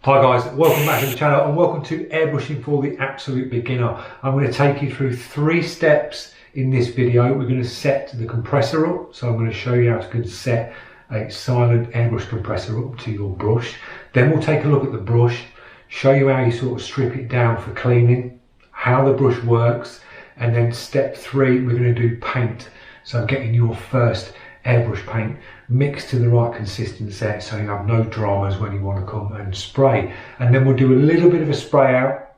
Hi guys, welcome back to the channel and welcome to Airbrushing for the Absolute Beginner. I'm going to take you through 3 steps in this video. We're going to set the compressor up, so I'm going to show you how to set a silent airbrush compressor up to your brush. Then we'll take a look at the brush, show you how you sort of strip it down for cleaning, how the brush works, and then step 3 we're going to do paint. So getting your first airbrush paint mixed to the right consistency so you have no dramas when you want to come and spray. And then we'll do a little bit of a spray out.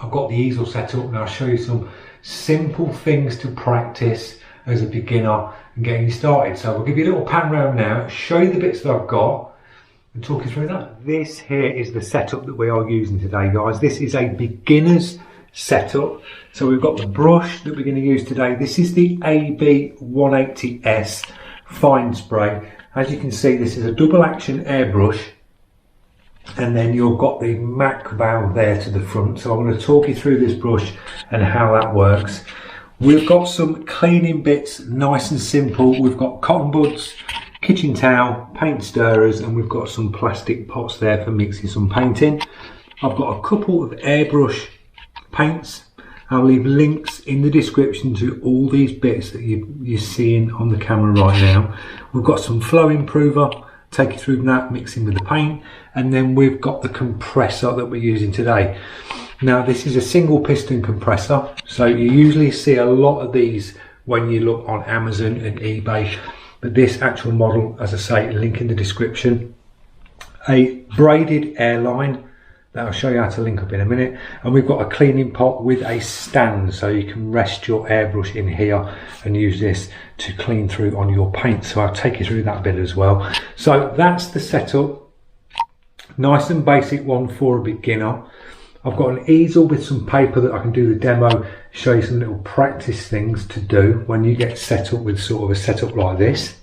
I've got the easel set up and I'll show you some simple things to practice as a beginner and getting you started. So we'll give you a little pan round now, show you the bits that I've got and talk you through that. This here is the setup that we are using today, guys. This is a beginner's setup. So we've got the brush that we're going to use today. This is the AB180S fine spray. As you can see, this is a double action airbrush, and then you've got the MAC valve there to the front. So I'm going to talk you through this brush and how that works. We've got some cleaning bits, nice and simple. We've got cotton buds, kitchen towel, paint stirrers, and we've got some plastic pots there for mixing some paint in. I've got a couple of airbrush paints. I'll leave links in the description to all these bits that you're seeing on the camera right now. We've got some flow improver, take you through that, mixing with the paint, and then we've got the compressor that we're using today. Now this is a single piston compressor, so you usually see a lot of these when you look on Amazon and eBay, but this actual model, as I say, link in the description. A braided airline that I'll show you how to link up in a minute, and we've got a cleaning pot with a stand so you can rest your airbrush in here and use this to clean through on your paint. So I'll take you through that bit as well. So that's the setup, nice and basic one for a beginner. I've got an easel with some paper that I can do the demo, show you some little practice things to do when you get set up with sort of a setup like this.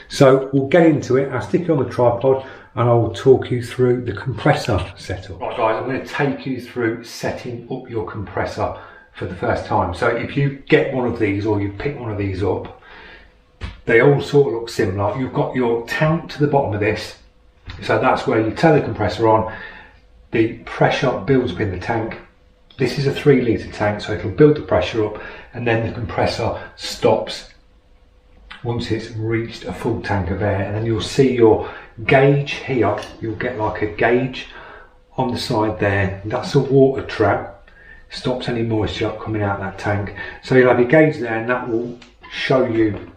So we'll get into it. I'll stick it on the tripod and I will talk you through the compressor setup. Right guys, I'm going to take you through setting up your compressor for the first time. So if you get one of these or you pick one of these up, they all sort of look similar. You've got your tank to the bottom of this. So that's where you turn the compressor on. The pressure builds up in the tank. This is a 3 litre tank, so it'll build the pressure up and then the compressor stops once it's reached a full tank of air. And then you'll see your gauge here. You'll get like a gauge on the side there. That's a water trap, stops any moisture coming out that tank. So you'll have your gauge there and that will show you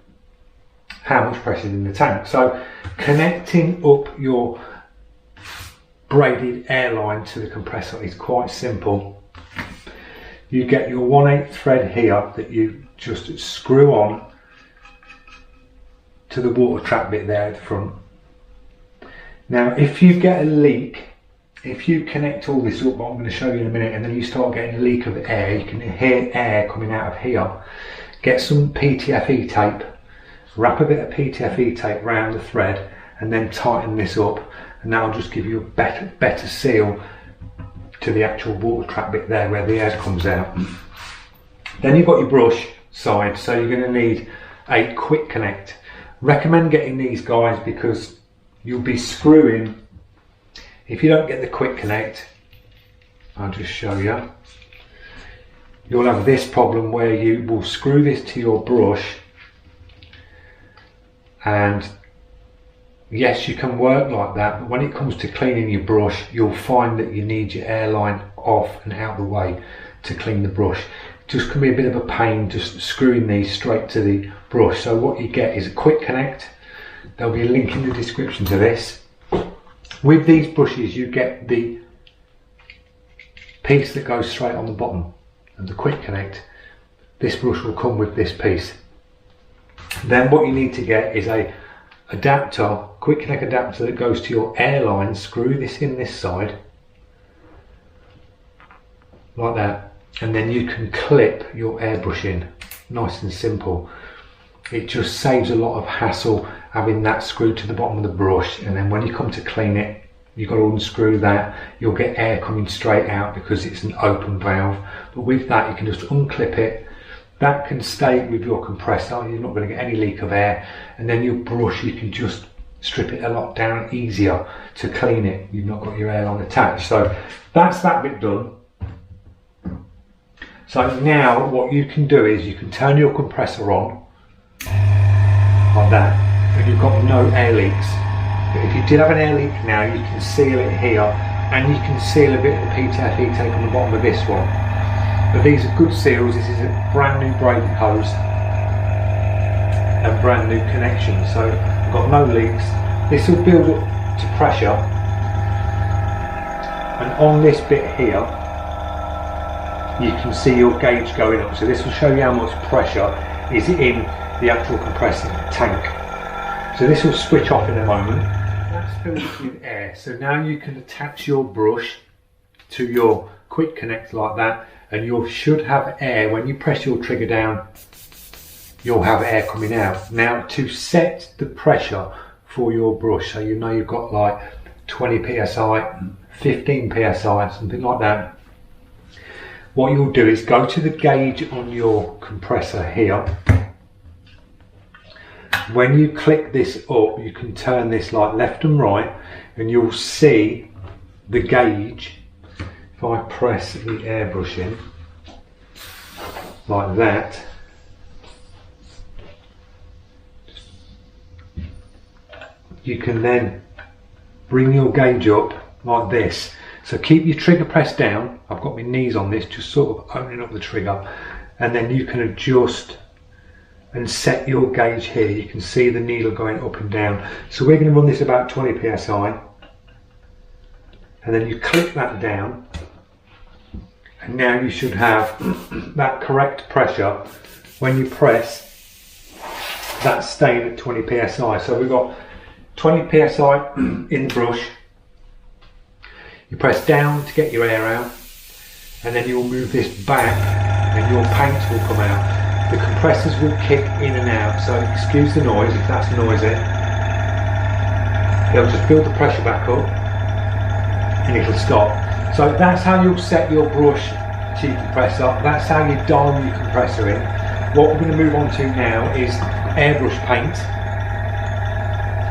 how much pressure is in the tank. So connecting up your braided airline to the compressor is quite simple. You get your 1/8 thread here that you just screw on to the water trap bit there at the front. Now if you get a leak, if you connect all this up, what I'm going to show you in a minute, and then you start getting a leak of air, you can hear air coming out of here, get some PTFE tape, wrap a bit of PTFE tape around the thread and then tighten this up, and that'll just give you a better seal to the actual water trap bit there where the air comes out. Then you've got your brush side, so you're going to need a quick connect. Recommend getting these guys because you'll be screwing, if you don't get the quick connect, I'll just show you, you'll have this problem where you will screw this to your brush, and yes, you can work like that, but when it comes to cleaning your brush, you'll find that you need your airline off and out of the way to clean the brush. It just can be a bit of a pain just screwing these straight to the brush. So what you get is a quick connect. There'll be a link in the description to this. With these brushes you get the piece that goes straight on the bottom of the quick connect. This brush will come with this piece. Then what you need to get is a adapter, quick connect adapter that goes to your airline. Screw this in this side like that, and then you can clip your airbrush in, nice and simple. It just saves a lot of hassle having that screwed to the bottom of the brush, and then when you come to clean it you've got to unscrew that. You'll get air coming straight out because it's an open valve, but with that you can just unclip it. That can stay with your compressor, you're not going to get any leak of air, and then your brush you can just strip it a lot down easier to clean it. You've not got your airline attached. So that's that bit done. So now what you can do is you can turn your compressor on like that, and you've got no air leaks. But if you did have an air leak now, you can seal it here, and you can seal a bit of the PTFE tape on the bottom of this one. But these are good seals. This is a brand new braided hose and brand new connection, so I've got no leaks. This will build up to pressure, and on this bit here you can see your gauge going up, so this will show you how much pressure is in the actual compressor tank. So this will switch off in a moment. That's filled with air, so now you can attach your brush to your quick connect like that, and you should have air. When you press your trigger down, you'll have air coming out. Now to set the pressure for your brush, so you know you've got like 20 psi, 15 psi, something like that, what you'll do is go to the gauge on your compressor here. When you click this up, you can turn this like left and right, and you'll see the gauge. If I press the airbrushing like that, you can then bring your gauge up like this. So keep your trigger pressed down. I've got my knees on this, just sort of opening up the trigger, and then you can adjust and set your gauge here. You can see the needle going up and down. So we're going to run this about 20 psi, and then you click that down, and now you should have that correct pressure. When you press, that's staying at 20 psi. So we've got 20 psi in the brush. You press down to get your air out, and then you'll move this back and your paint will come out. The compressors will kick in and out, so excuse the noise if that's noisy. They'll just build the pressure back up and it'll stop. So that's how you'll set your brush to your compressor. That's how you dial your compressor in. What we're going to move on to now is airbrush paint.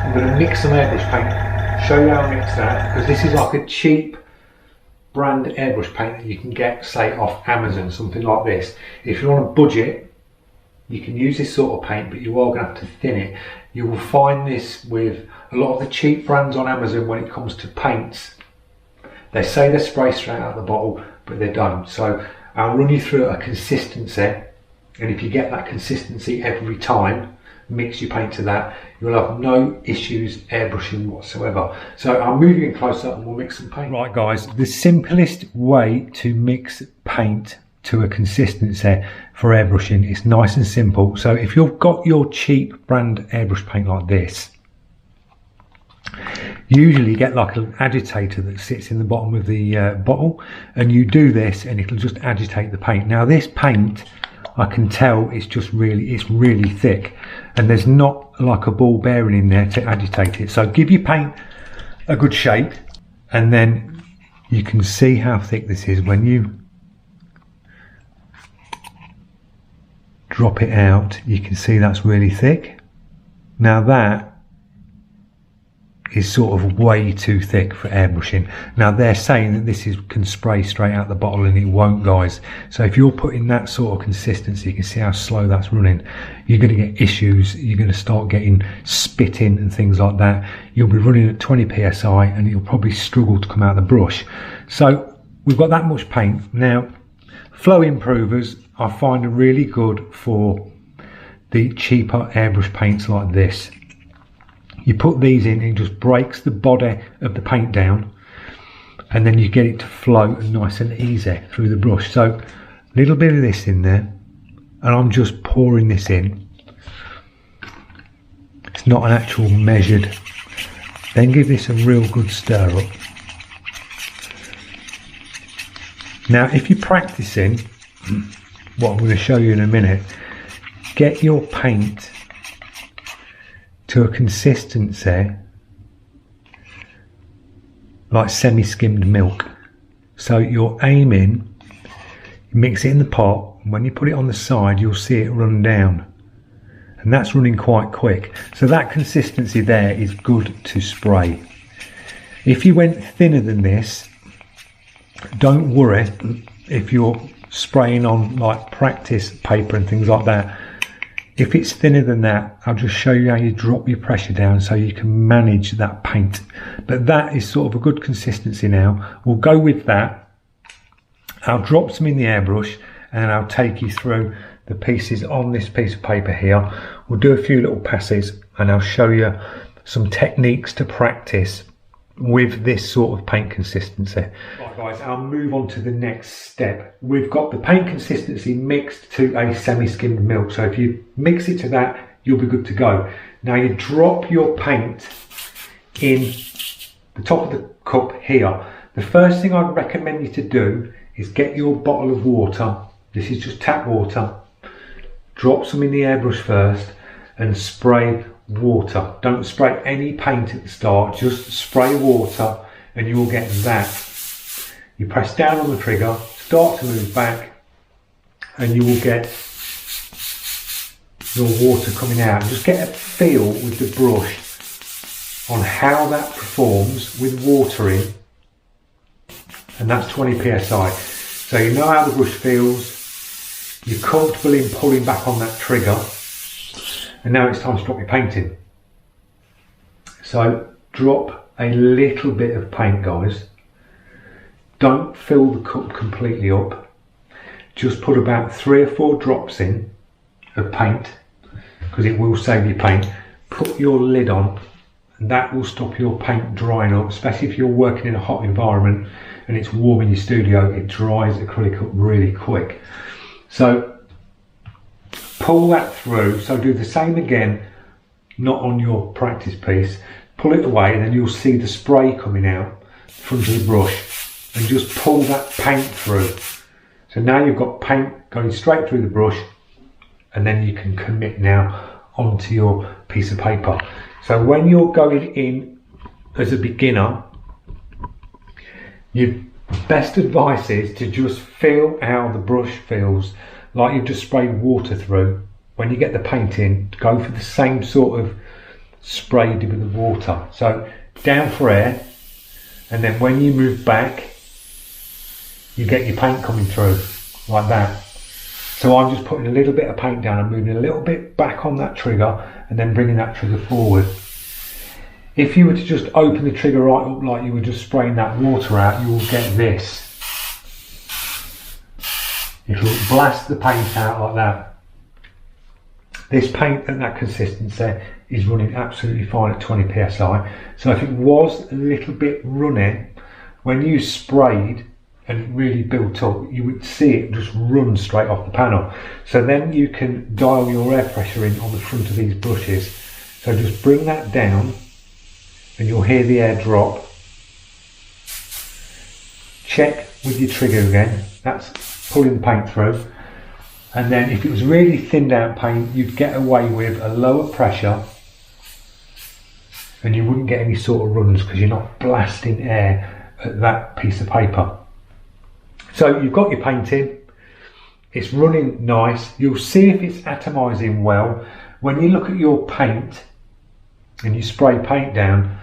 I'm going to mix some airbrush paint, show you how I mix that, because this is like a cheap brand airbrush paint that you can get, say, off Amazon, something like this. If you're on a budget, you can use this sort of paint, but you are going to have to thin it. You will find this with a lot of the cheap brands on Amazon when it comes to paints. They say they spray straight out of the bottle, but they don't. So I'll run you through a consistency, and if you get that consistency every time, mix your paint to that, you'll have no issues airbrushing whatsoever. So I'll move you in closer and we'll mix some paint. Right guys, the simplest way to mix paint to a consistency for airbrushing is nice and simple. So if you've got your cheap brand airbrush paint like this, usually you get like an agitator that sits in the bottom of the bottle, and you do this and it'll just agitate the paint. Now this paint, I can tell it's really thick, and there's not like a ball bearing in there to agitate it. So give your paint a good shake, and then you can see how thick this is when you drop it out. You can see that's really thick. Now that is sort of way too thick for airbrushing. Now they're saying that this can spray straight out the bottle, and it won't, guys. So if you're putting that sort of consistency, you can see how slow that's running. You're going to get issues. You're going to start getting spitting and things like that. You'll be running at 20 psi and you'll probably struggle to come out of the brush. So we've got that much paint. Now flow improvers I find are really good for the cheaper airbrush paints like this. You put these in, it just breaks the body of the paint down, and then you get it to flow nice and easy through the brush. So a little bit of this in there, and I'm just pouring this in. It's not an actual measured. Then give this a real good stir up. Now if you're practicing what I'm going to show you in a minute, get your paint to a consistency like semi-skimmed milk. So you're aiming, you mix it in the pot, and when you put it on the side you'll see it run down, and that's running quite quick. So that consistency there is good to spray. If you went thinner than this, don't worry if you're spraying on like practice paper and things like that. If it's thinner than that, I'll just show you how you drop your pressure down so you can manage that paint. But that is sort of a good consistency now. We'll go with that. I'll drop some in the airbrush and I'll take you through the pieces on this piece of paper here. We'll do a few little passes and I'll show you some techniques to practice with this sort of paint consistency. Right guys, I'll move on to the next step. We've got the paint consistency mixed to a semi-skimmed milk, so if you mix it to that, you'll be good to go. Now you drop your paint in the top of the cup here. The first thing I'd recommend you to do is get your bottle of water. This is just tap water. Drop some in the airbrush first and spray water. Don't spray any paint at the start, just spray water and you will get that. You press down on the trigger, start to move back and you will get your water coming out. Just get a feel with the brush on how that performs with water in, and that's 20 psi. So you know how the brush feels, you're comfortable in pulling back on that trigger, and now it's time to drop your paint in. So drop a little bit of paint, guys. Don't fill the cup completely up. Just put about 3 or 4 drops in of paint, because it will save you paint. Put your lid on, and that will stop your paint drying up, especially if you're working in a hot environment and it's warm in your studio. It dries acrylic up really quick. So pull that through. So do the same again, not on your practice piece. Pull it away and then you'll see the spray coming out from the brush, and just pull that paint through. So now you've got paint going straight through the brush, and then you can commit now onto your piece of paper. So when you're going in as a beginner, your best advice is to just feel how the brush feels, like you've just sprayed water through. When you get the paint in, go for the same sort of spray you did with the water. So down for air, and then when you move back, you get your paint coming through like that. So I'm just putting a little bit of paint down and moving a little bit back on that trigger and then bringing that trigger forward. If you were to just open the trigger right up like you were just spraying that water out, you will get this. It'll blast the paint out like that. This paint at that consistency is running absolutely fine at 20 psi. So if it was a little bit runny, when you sprayed and it really built up, you would see it just run straight off the panel. So then you can dial your air pressure in on the front of these brushes. So just bring that down and you'll hear the air drop. Check with your trigger again, that's pulling the paint through. And then if it was really thinned out paint, you'd get away with a lower pressure and you wouldn't get any sort of runs because you're not blasting air at that piece of paper. So you've got your paint in, it's running nice. You'll see if it's atomising well. When you look at your paint and you spray paint down,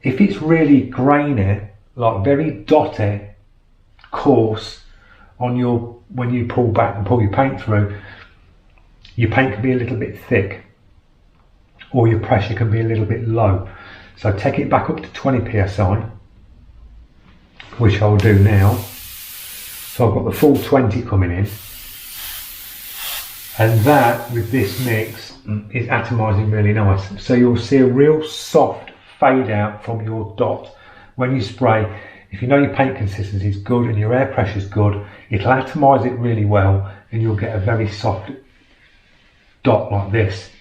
if it's really grainy, like very dotty, coarse, on your, when you pull back and pull your paint through, your paint can be a little bit thick or your pressure can be a little bit low. So take it back up to 20 psi, which I'll do now. So I've got the full 20 coming in, and that with this mix is atomising really nice. So you'll see a real soft fade out from your dot when you spray. If you know your paint consistency is good and your air pressure is good, it'll atomise it really well and you'll get a very soft dot like this.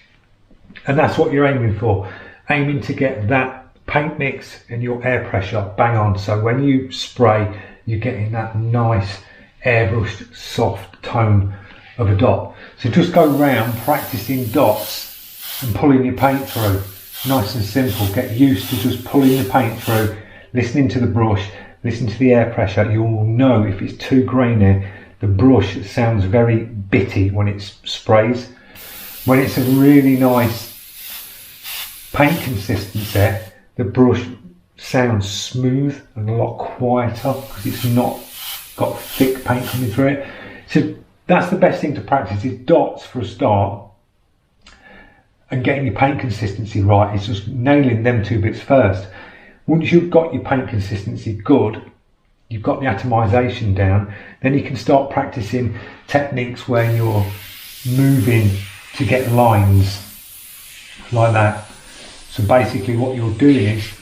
And that's what you're aiming for, aiming to get that paint mix and your air pressure bang on. So when you spray, you're getting that nice airbrushed soft tone of a dot. So just go round practicing dots and pulling your paint through. Nice and simple. Get used to just pulling the paint through, listening to the brush, listen to the air pressure. You will know if it's too grainy. The brush sounds very bitty when it sprays. When it's a really nice paint consistency, the brush sounds smooth and a lot quieter because it's not got thick paint coming through it. So that's the best thing to practice, is dots for a start, and getting your paint consistency right. It's just nailing them 2 bits first. Once you've got your paint consistency good, you've got the atomization down, then you can start practicing techniques where you're moving to get lines like that. So basically what you're doing is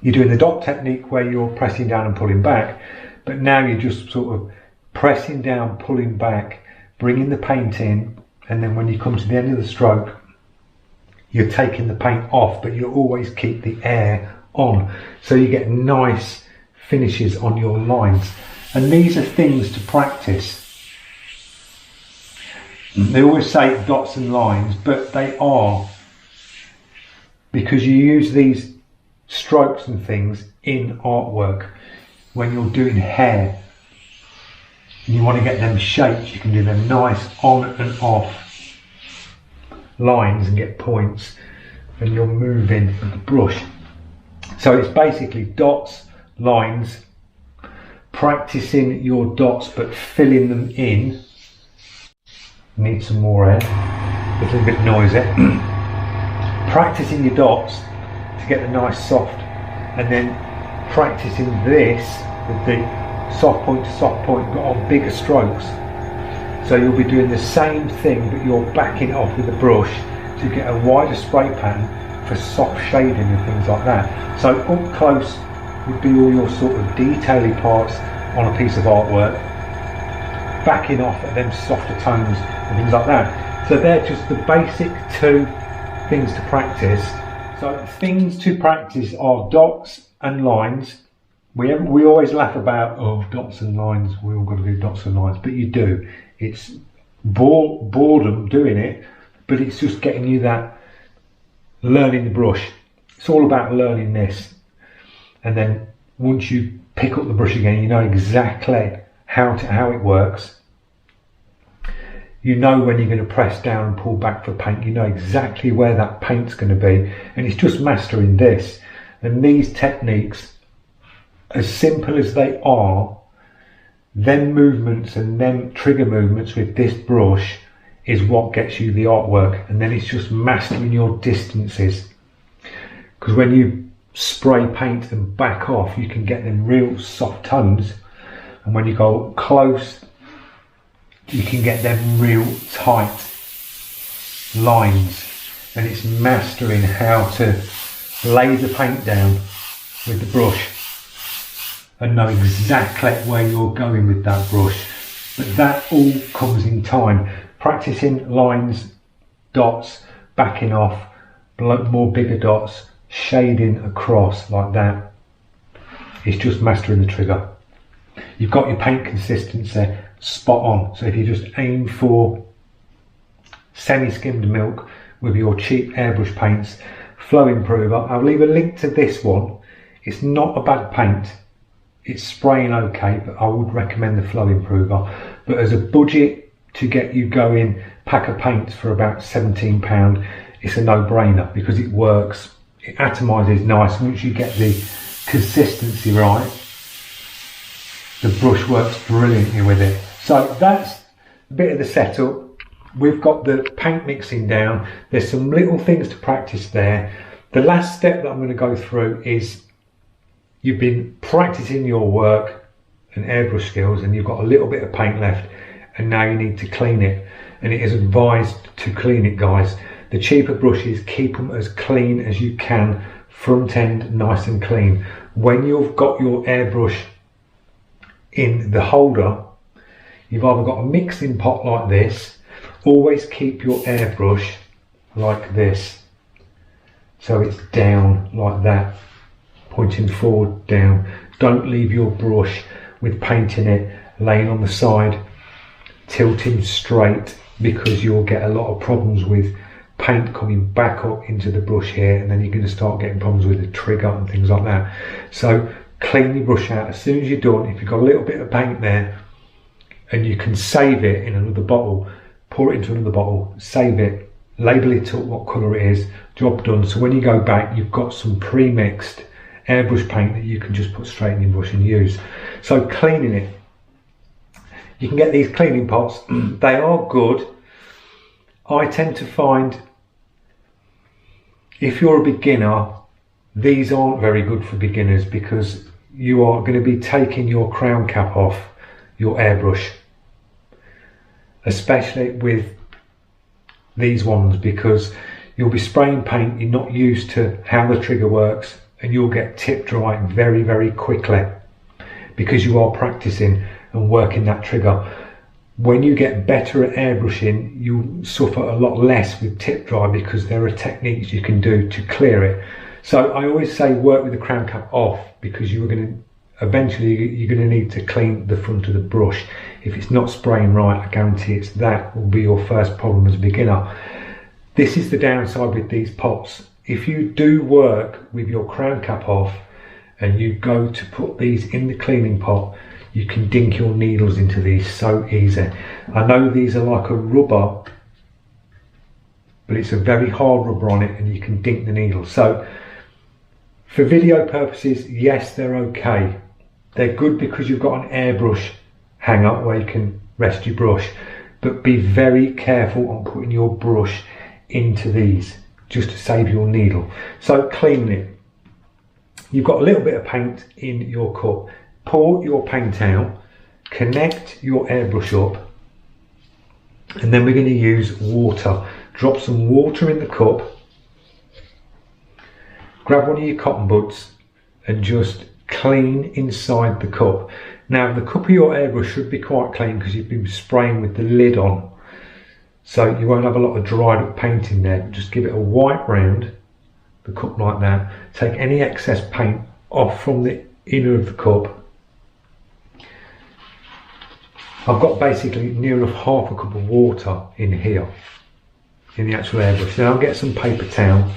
you're doing the dot technique where you're pressing down and pulling back, but now you're just sort of pressing down, pulling back, bringing the paint in, and then when you come to the end of the stroke, you're taking the paint off, but you always keep the air on, so you get nice finishes on your lines. And these are things to practice. They always say dots and lines, but they are, because you use these strokes and things in artwork. When you're doing hair, you want to get them shapes, you can do them nice on and off lines and get points, and you're moving with the brush. So it's basically dots, lines, practicing your dots but filling them in. Need some more air, a little bit noisy. Practicing your dots to get the nice soft, and then practicing this with the soft point to soft point, but on bigger strokes. So you'll be doing the same thing, but you're backing off with the brush to get a wider spray pattern for soft shading and things like that. So up close would be all your sort of detaily parts on a piece of artwork, backing off at them softer tones and things like that. So they're just the basic 2 things to practice. So things to practice are dots and lines. We always laugh about, oh, dots and lines, we all got to do dots and lines, but you do. It's boredom doing it, but it's just getting you that, learning the brush. It's all about learning this. And then once you pick up the brush again, you know exactly how it works. You know when you're going to press down and pull back for paint. You know exactly where that paint's going to be. And it's just mastering this. And these techniques, as simple as they are, them movements and them trigger movements with this brush is what gets you the artwork. And then it's just mastering your distances. Because when you spray paint and back off, you can get them real soft tones. And when you go close, you can get them real tight lines. And it's mastering how to lay the paint down with the brush and know exactly where you're going with that brush. But that all comes in time. Practicing lines, dots, backing off, more bigger dots, shading across like that. It's just mastering the trigger. You've got your paint consistency spot on. So if you just aim for semi-skimmed milk with your cheap airbrush paints, flow improver. I'll leave a link to this one. It's not a bad paint. It's spraying okay, but I would recommend the flow improver. But as a budget to get you going, pack of paints for about £17, it's a no-brainer because it works. It atomizes nice. Once you get the consistency right, the brush works brilliantly with it. So that's a bit of the setup. We've got the paint mixing down. There's some little things to practice there. The last step that I'm going to go through is you've been practicing your work and airbrush skills, and you've got a little bit of paint left, and now you need to clean it. And it is advised to clean it, guys. The cheaper brushes, keep them as clean as you can, front end nice and clean. When you've got your airbrush in the holder, you've either got a mixing pot like this. Always keep your airbrush like this, so it's down like that, pointing forward down. Don't leave your brush with paint in it laying on the side, tilting straight, because you'll get a lot of problems with paint coming back up into the brush here, and then you're going to start getting problems with the trigger and things like that. So clean your brush out as soon as you're done. If you've got a little bit of paint there and you can save it in another bottle, pour it into another bottle, save it, label it up what colour it is, job done. So when you go back, you've got some pre-mixed airbrush paint that you can just put straight in your brush and use. So cleaning it, you can get these cleaning pots. They are good. I tend to find if you're a beginner, these aren't very good for beginners because you are going to be taking your crown cap off your airbrush, especially with these ones, because you'll be spraying paint, you're not used to how the trigger works, and you'll get tip dry very, very quickly because you are practicing and working that trigger. When you get better at airbrushing, you suffer a lot less with tip dry because there are techniques you can do to clear it. So I always say work with the crown cap off, because you're going to eventually you're going to need to clean the front of the brush. If it's not spraying right, I guarantee that will be your first problem as a beginner. This is the downside with these pots. If you do work with your crown cap off and you go to put these in the cleaning pot, you can dink your needles into these so easy. I know these are like a rubber, but it's a very hard rubber on it and you can dink the needle. So for video purposes, yes, they're okay. They're good because you've got an airbrush hanger where you can rest your brush, but be very careful on putting your brush into these just to save your needle. So cleaning it, you've got a little bit of paint in your cup. Pour your paint out, connect your airbrush up, and then we're going to use water. Drop some water in the cup, grab one of your cotton buds and just clean inside the cup. Now the cup of your airbrush should be quite clean because you've been spraying with the lid on, so you won't have a lot of dried up paint in there. Just give it a wipe round the cup like that. Take any excess paint off from the inner of the cup. I've got basically near enough half a cup of water in here, in the actual airbrush. Then I'll get some paper towel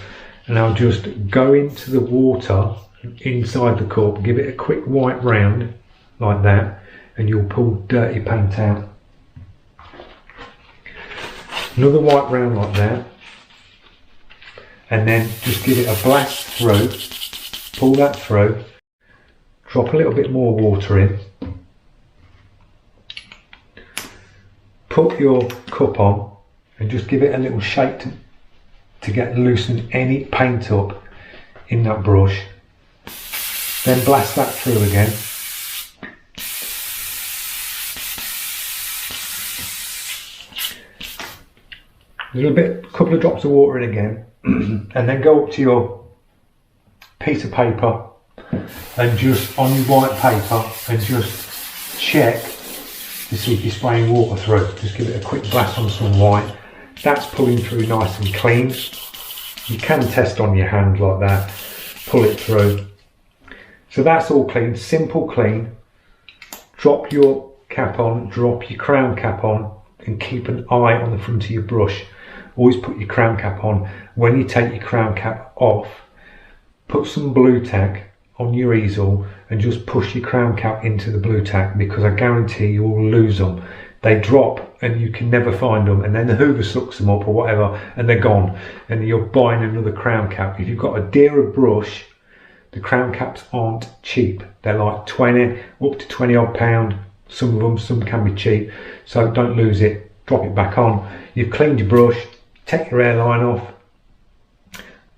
and I'll just go into the water inside the cup, give it a quick wipe round like that, and you'll pull dirty paint out. Another wipe round like that, and then just give it a blast through, pull that through, drop a little bit more water in, put your cup on and just give it a little shake to get loosen any paint up in that brush. Then blast that through again. A little bit, couple of drops of water in again, and then go up to your piece of paper and just on your white paper and just check to see if you're spraying water through. Just give it a quick blast on some white. That's pulling through nice and clean. You can test on your hand like that, pull it through. So that's all clean, simple clean. Drop your cap on, drop your crown cap on, and keep an eye on the front of your brush. Always put your crown cap on. When you take your crown cap off, put some blue tack on your easel and just push your crown cap into the blue tack, because I guarantee you will lose them. They drop and you can never find them, and then the Hoover sucks them up or whatever and they're gone, and you're buying another crown cap. If you've got a dearer brush, the crown caps aren't cheap. They're like 20 up to 20 odd pound. Some of them, some can be cheap, so don't lose it. Drop it back on. You've cleaned your brush, take your airline off,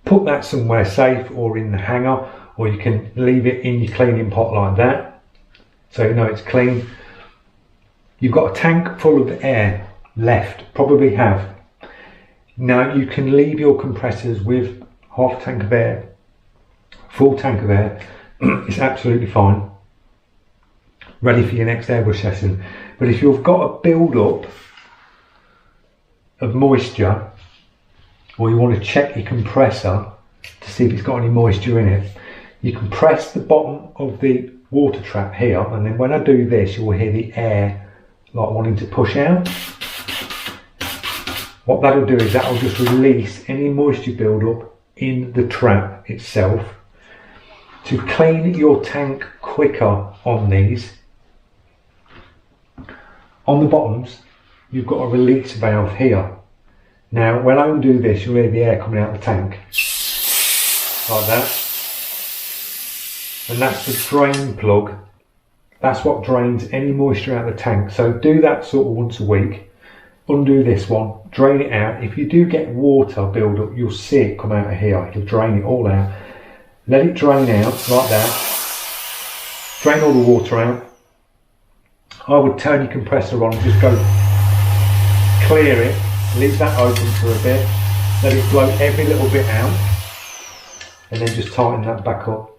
put that somewhere safe or in the hanger, or you can leave it in your cleaning pot like that so you know it's clean. You've got a tank full of air left, probably have. Now you can leave your compressors with half a tank of air, full tank of air. It's absolutely fine, ready for your next airbrush session. But if you've got a build up of moisture, or you want to check your compressor to see if it's got any moisture in it, you can press the bottom of the water trap here, and then when I do this you will hear the air like wanting to push out. What that'll do is that'll just release any moisture build-up in the trap itself. To clean your tank quicker on these, on the bottoms you've got a release valve here. Now when I undo this, you'll hear the air coming out of the tank, like that. And that's the drain plug. That's what drains any moisture out of the tank. So do that sort of once a week. Undo this one, drain it out. If you do get water build up, you'll see it come out of here. You'll drain it all out. Let it drain out like that. Drain all the water out. I would turn your compressor on and just go clear it. Leave that open for a bit. Let it blow every little bit out. And then just tighten that back up.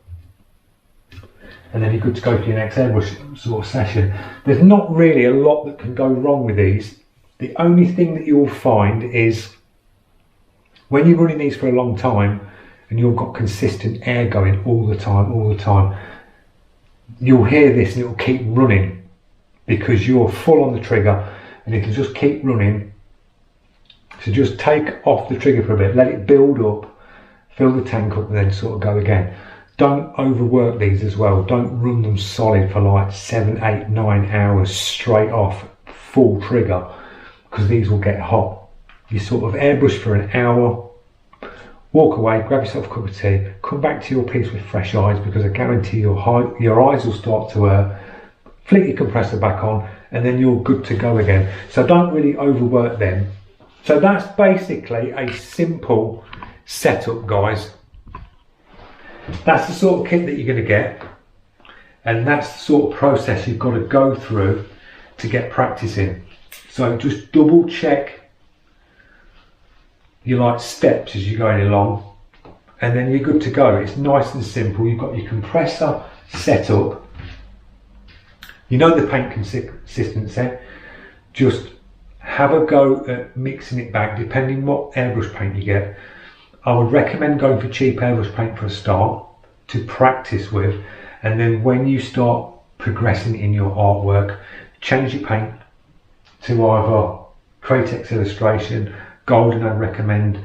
And then you're good to go for your next airbrush sort of session. There's not really a lot that can go wrong with these. The only thing that you'll find is when you're running these for a long time and you've got consistent air going all the time, you'll hear this and it'll keep running because you're full on the trigger and it'll just keep running. So just take off the trigger for a bit, let it build up, fill the tank up and then sort of go again. Don't overwork these as well. Don't run them solid for like 7, 8, 9 hours straight off full trigger because these will get hot. You sort of airbrush for an hour, walk away, grab yourself a cup of tea, come back to your piece with fresh eyes because I guarantee your eyes will start to hurt. Flick your compressor back on and then you're good to go again. So don't really overwork them. So that's basically a simple setup, guys. That's the sort of kit that you're going to get and that's the sort of process you've got to go through to get practice in. So just double check your steps as you're going along and then you're good to go. It's nice and simple. You've got your compressor set up. You know the paint consistency. Just have a go at mixing it back depending what airbrush paint you get. I would recommend going for cheap airbrush paint for a start to practice with, and then when you start progressing in your artwork, change your paint to either Kratex Illustration, Golden I'd recommend,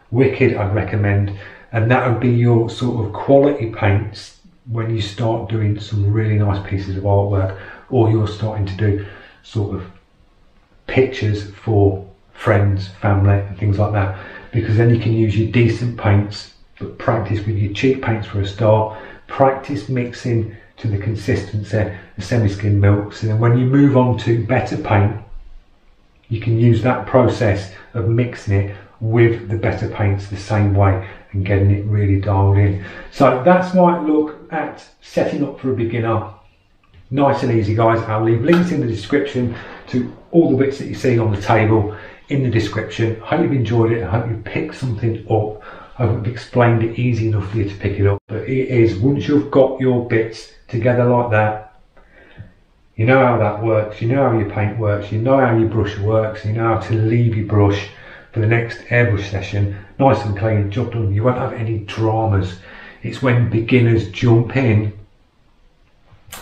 Wicked I'd recommend, and that would be your sort of quality paints when you start doing some really nice pieces of artwork or you're starting to do sort of pictures for friends, family and things like that, because then you can use your decent paints but practice with your cheap paints for a start. Practice mixing to the consistency, the semi-skin milks, and then when you move on to better paint you can use that process of mixing it with the better paints the same way and getting it really dialed in. So that's my look at setting up for a beginner. Nice and easy, guys. I'll leave links in the description to all the bits that you see on the table in the description. I hope you've enjoyed it. I hope you picked something up. I hope I've explained it easy enough for you to pick it up. But it is, once you've got your bits together like that, you know how that works, you know how your paint works, you know how your brush works, you know how to leave your brush for the next airbrush session nice and clean, job done. You won't have any dramas. It's when beginners jump in,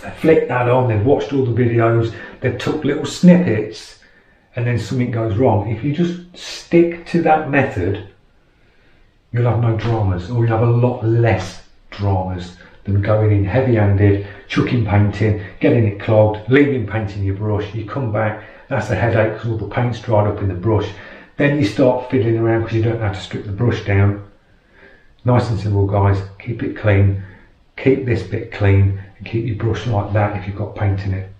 they flick that on, they've watched all the videos, they've took little snippets and then something goes wrong. If you just stick to that method, you'll have no dramas, or you'll have a lot less dramas than going in heavy-handed, chucking paint in, getting it clogged, leaving paint in your brush. You come back, that's a headache because all the paint's dried up in the brush. Then you start fiddling around because you don't know how to strip the brush down. Nice and simple, guys. Keep it clean. Keep this bit clean and keep your brush like that if you've got paint in it.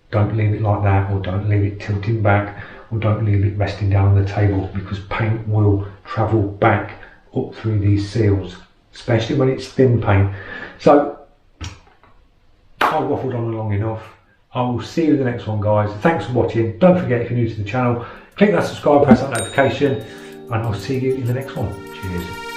Don't leave it like that, or don't leave it tilting back, or don't leave it resting down on the table, because paint will travel back up through these seals, especially when it's thin paint. So I've waffled on long enough. I will see you in the next one, guys. Thanks for watching. Don't forget, if you're new to the channel, click that subscribe, press that notification, and I'll see you in the next one. Cheers.